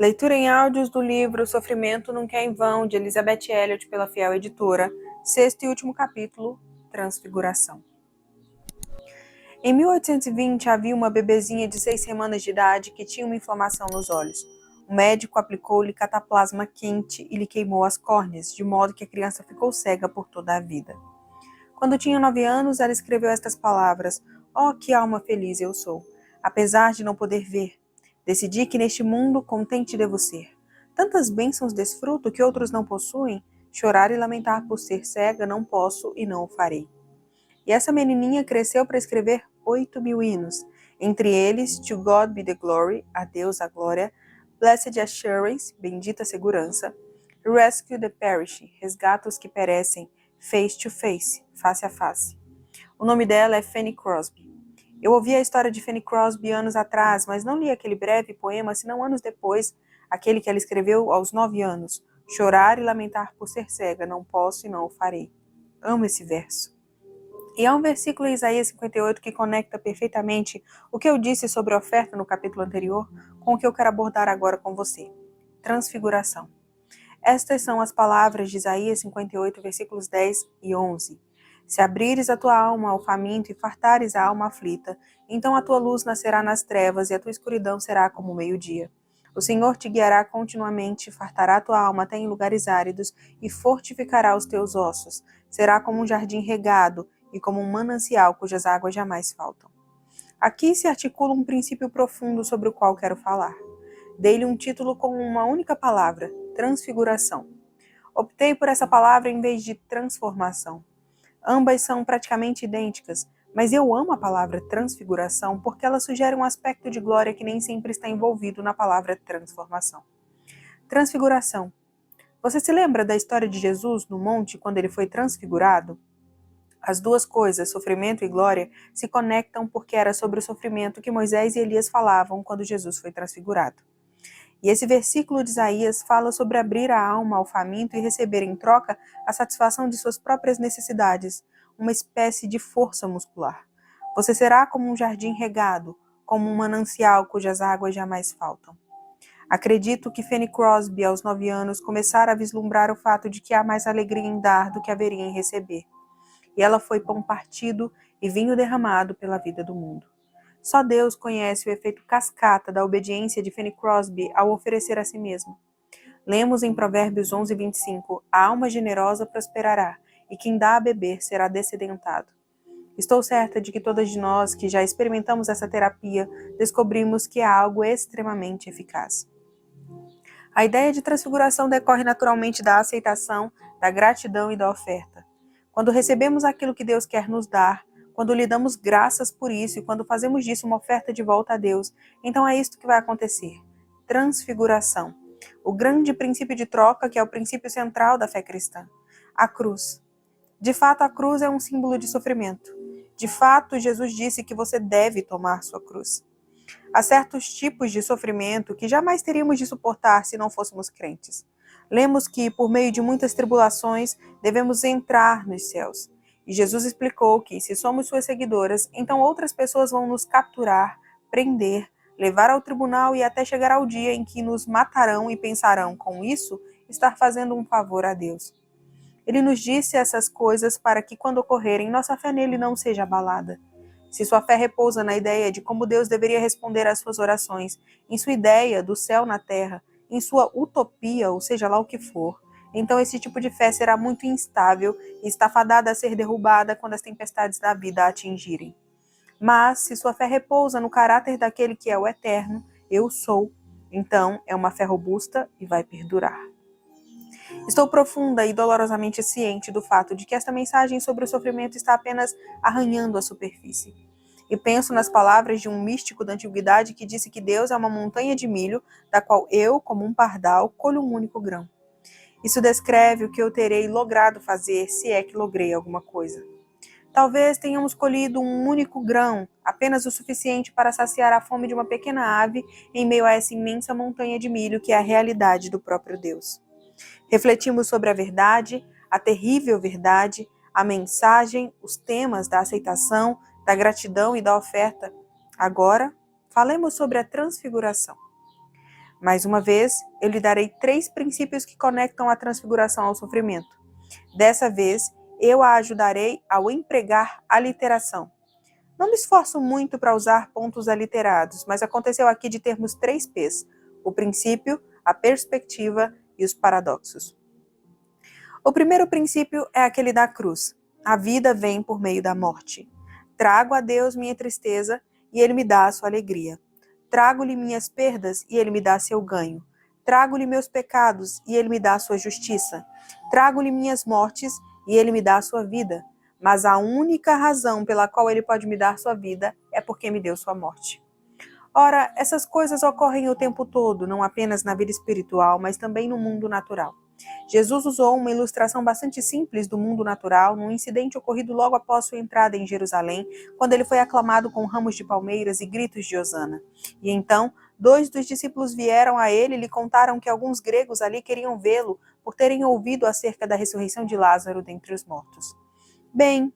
Leitura em áudios do livro Sofrimento Nunca é em Vão, de Elizabeth Elliot, pela Fiel Editora, sexto e último capítulo, Transfiguração. Em 1820, havia uma bebezinha de 6 semanas de idade que tinha uma inflamação nos olhos. O médico aplicou-lhe cataplasma quente e lhe queimou as córneas, de modo que a criança ficou cega por toda a vida. Quando tinha 9 anos, ela escreveu estas palavras: "Oh, que alma feliz eu sou! Apesar de não poder ver, decidi que neste mundo contente devo ser. Tantas bênçãos desfruto que outros não possuem, chorar e lamentar por ser cega não posso e não o farei." E essa menininha cresceu para escrever 8.000 hinos, entre eles To God Be the Glory, a Deus a glória, Blessed Assurance, bendita segurança, Rescue the Perishing, resgata os que perecem, Face to Face, face a face. O nome dela é Fanny Crosby. Eu ouvi a história de Fanny Crosby anos atrás, mas não li aquele breve poema senão anos depois, aquele que ela escreveu aos 9 anos. Chorar e lamentar por ser cega, não posso e não o farei. Amo esse verso. E há um versículo em Isaías 58 que conecta perfeitamente o que eu disse sobre a oferta no capítulo anterior com o que eu quero abordar agora com você. Transfiguração. Estas são as palavras de Isaías 58, versículos 10 e 11. Se abrires a tua alma ao faminto e fartares a alma aflita, então a tua luz nascerá nas trevas e a tua escuridão será como o meio-dia. O Senhor te guiará continuamente, fartará a tua alma até em lugares áridos e fortificará os teus ossos. Será como um jardim regado e como um manancial cujas águas jamais faltam. Aqui se articula um princípio profundo sobre o qual quero falar. Dei-lhe um título com uma única palavra: transfiguração. Optei por essa palavra em vez de transformação. Ambas são praticamente idênticas, mas eu amo a palavra transfiguração porque ela sugere um aspecto de glória que nem sempre está envolvido na palavra transformação. Transfiguração. Você se lembra da história de Jesus no monte quando ele foi transfigurado? As duas coisas, sofrimento e glória, se conectam porque era sobre o sofrimento que Moisés e Elias falavam quando Jesus foi transfigurado. E esse versículo de Isaías fala sobre abrir a alma ao faminto e receber em troca a satisfação de suas próprias necessidades, uma espécie de força muscular. Você será como um jardim regado, como um manancial cujas águas jamais faltam. Acredito que Fanny Crosby, aos 9 anos, começara a vislumbrar o fato de que há mais alegria em dar do que haveria em receber. E ela foi pão partido e vinho derramado pela vida do mundo. Só Deus conhece o efeito cascata da obediência de Fanny Crosby ao oferecer a si mesma. Lemos em Provérbios 11:25, a alma generosa prosperará, e quem dá a beber será descedentado. Estou certa de que todas de nós que já experimentamos essa terapia descobrimos que é algo extremamente eficaz. A ideia de transfiguração decorre naturalmente da aceitação, da gratidão e da oferta. Quando recebemos aquilo que Deus quer nos dar, quando lhe damos graças por isso e quando fazemos disso uma oferta de volta a Deus, então é isto que vai acontecer. Transfiguração. O grande princípio de troca que é o princípio central da fé cristã. A cruz. De fato, a cruz é um símbolo de sofrimento. De fato, Jesus disse que você deve tomar sua cruz. Há certos tipos de sofrimento que jamais teríamos de suportar se não fôssemos crentes. Lemos que, por meio de muitas tribulações, devemos entrar nos céus. E Jesus explicou que, se somos suas seguidoras, então outras pessoas vão nos capturar, prender, levar ao tribunal e até chegar ao dia em que nos matarão e pensarão, com isso, estar fazendo um favor a Deus. Ele nos disse essas coisas para que, quando ocorrerem, nossa fé nele não seja abalada. Se sua fé repousa na ideia de como Deus deveria responder às suas orações, em sua ideia do céu na terra, em sua utopia, ou seja lá o que for, então esse tipo de fé será muito instável e está fadada a ser derrubada quando as tempestades da vida a atingirem. Mas, se sua fé repousa no caráter daquele que é o eterno, eu sou, então é uma fé robusta e vai perdurar. Estou profunda e dolorosamente ciente do fato de que esta mensagem sobre o sofrimento está apenas arranhando a superfície. E penso nas palavras de um místico da antiguidade que disse que Deus é uma montanha de milho, da qual eu, como um pardal, colho um único grão. Isso descreve o que eu terei logrado fazer, se é que logrei alguma coisa. Talvez tenhamos colhido um único grão, apenas o suficiente para saciar a fome de uma pequena ave em meio a essa imensa montanha de milho que é a realidade do próprio Deus. Refletimos sobre a verdade, a terrível verdade, a mensagem, os temas da aceitação, da gratidão e da oferta. Agora, falemos sobre a transfiguração. Mais uma vez, eu lhe darei 3 princípios que conectam a transfiguração ao sofrimento. Dessa vez, eu a ajudarei ao empregar a literação. Não me esforço muito para usar pontos aliterados, mas aconteceu aqui de termos 3 P's: o princípio, a perspectiva e os paradoxos. O primeiro princípio é aquele da cruz. A vida vem por meio da morte. Trago a Deus minha tristeza e Ele me dá a sua alegria. Trago-lhe minhas perdas e Ele me dá seu ganho. Trago-lhe meus pecados e Ele me dá a sua justiça. Trago-lhe minhas mortes e Ele me dá a sua vida. Mas a única razão pela qual Ele pode me dar sua vida é porque me deu sua morte. Ora, essas coisas ocorrem o tempo todo, não apenas na vida espiritual, mas também no mundo natural. Jesus usou uma ilustração bastante simples do mundo natural num incidente ocorrido logo após sua entrada em Jerusalém, quando ele foi aclamado com ramos de palmeiras e gritos de hosana. E então, 2 dos discípulos vieram a ele e lhe contaram que alguns gregos ali queriam vê-lo por terem ouvido acerca da ressurreição de Lázaro dentre os mortos. Bem,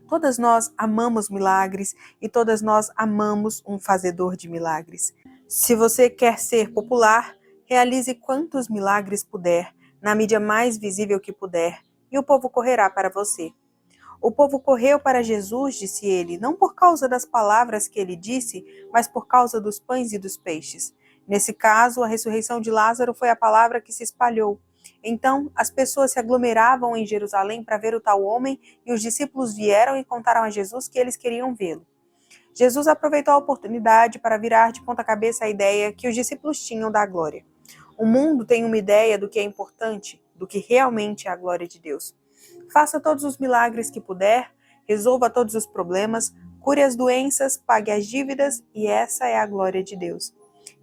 todas nós amamos milagres e todas nós amamos um fazedor de milagres. Se você quer ser popular, realize quantos milagres puder, na mídia mais visível que puder, e o povo correrá para você. O povo correu para Jesus, disse ele, não por causa das palavras que ele disse, mas por causa dos pães e dos peixes. Nesse caso, a ressurreição de Lázaro foi a palavra que se espalhou. Então, as pessoas se aglomeravam em Jerusalém para ver o tal homem, e os discípulos vieram e contaram a Jesus que eles queriam vê-lo. Jesus aproveitou a oportunidade para virar de ponta cabeça a ideia que os discípulos tinham da glória. O mundo tem uma ideia do que é importante, do que realmente é a glória de Deus. Faça todos os milagres que puder, resolva todos os problemas, cure as doenças, pague as dívidas, e essa é a glória de Deus.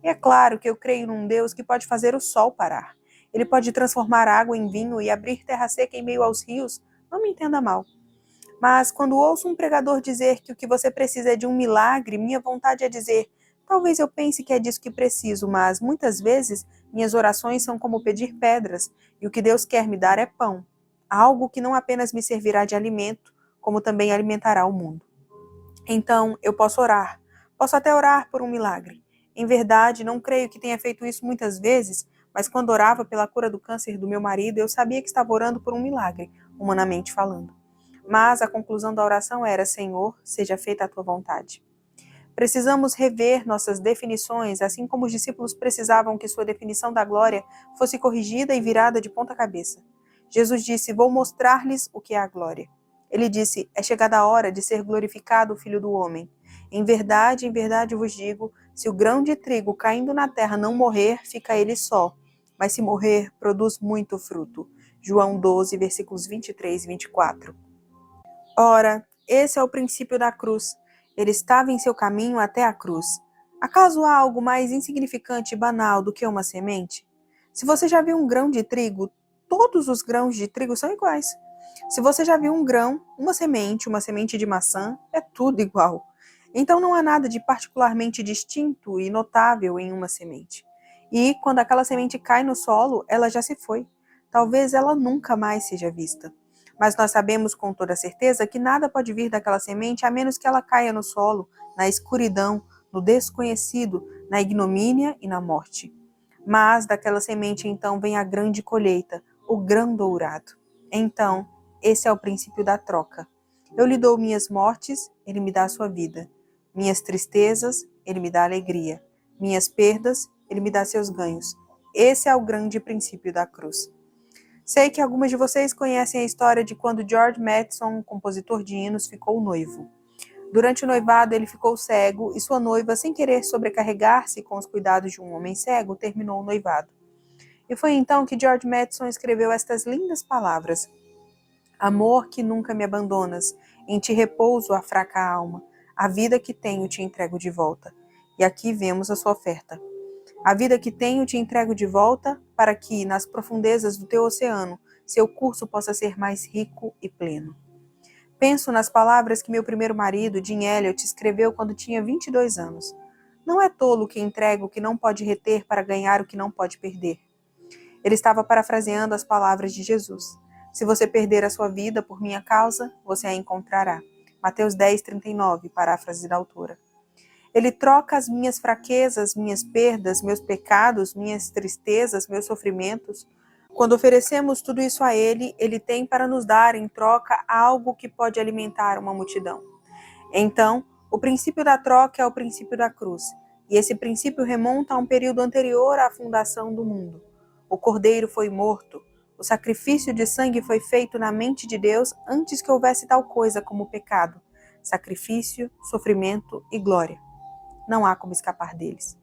E é claro que eu creio num Deus que pode fazer o sol parar. Ele pode transformar água em vinho e abrir terra seca em meio aos rios. Não me entenda mal. Mas quando ouço um pregador dizer que o que você precisa é de um milagre, minha vontade é dizer: talvez eu pense que é disso que preciso, mas muitas vezes minhas orações são como pedir pedras, e o que Deus quer me dar é pão, algo que não apenas me servirá de alimento, como também alimentará o mundo. Então, eu posso orar, posso até orar por um milagre. Em verdade, não creio que tenha feito isso muitas vezes, mas quando orava pela cura do câncer do meu marido, eu sabia que estava orando por um milagre, humanamente falando. Mas a conclusão da oração era: Senhor, seja feita a tua vontade. Precisamos rever nossas definições, assim como os discípulos precisavam que sua definição da glória fosse corrigida e virada de ponta cabeça. Jesus disse: vou mostrar-lhes o que é a glória. Ele disse: é chegada a hora de ser glorificado o Filho do Homem. Em verdade vos digo, se o grão de trigo caindo na terra não morrer, fica ele só, mas se morrer, produz muito fruto. João 12, versículos 23 e 24. Ora, esse é o princípio da cruz. Ele estava em seu caminho até a cruz. Acaso há algo mais insignificante e banal do que uma semente? Se você já viu um grão de trigo, todos os grãos de trigo são iguais. Se você já viu um grão, uma semente de maçã, é tudo igual. Então não há nada de particularmente distinto e notável em uma semente. E quando aquela semente cai no solo, ela já se foi. Talvez ela nunca mais seja vista. Mas nós sabemos com toda certeza que nada pode vir daquela semente a menos que ela caia no solo, na escuridão, no desconhecido, na ignomínia e na morte. Mas daquela semente então vem a grande colheita, o grão dourado. Então, esse é o princípio da troca. Eu lhe dou minhas mortes, ele me dá a sua vida. Minhas tristezas, ele me dá alegria. Minhas perdas, ele me dá seus ganhos. Esse é o grande princípio da cruz. Sei que algumas de vocês conhecem a história de quando George Matheson, compositor de hinos, ficou noivo. Durante o noivado, ele ficou cego e sua noiva, sem querer sobrecarregar-se com os cuidados de um homem cego, terminou o noivado. E foi então que George Matheson escreveu estas lindas palavras: Amor que nunca me abandonas, em ti repouso a fraca alma, a vida que tenho te entrego de volta. E aqui vemos a sua oferta. A vida que tenho te entrego de volta, para que, nas profundezas do teu oceano, seu curso possa ser mais rico e pleno. Penso nas palavras que meu primeiro marido, Jim Elliot, escreveu quando tinha 22 anos. Não é tolo que entrega o que não pode reter para ganhar o que não pode perder. Ele estava parafraseando as palavras de Jesus. Se você perder a sua vida por minha causa, você a encontrará. Mateus 10, 39, paráfrase da autora. Ele troca as minhas fraquezas, minhas perdas, meus pecados, minhas tristezas, meus sofrimentos. Quando oferecemos tudo isso a Ele, Ele tem para nos dar em troca algo que pode alimentar uma multidão. Então, o princípio da troca é o princípio da cruz, e esse princípio remonta a um período anterior à fundação do mundo. O cordeiro foi morto, o sacrifício de sangue foi feito na mente de Deus antes que houvesse tal coisa como pecado, sacrifício, sofrimento e glória. Não há como escapar deles.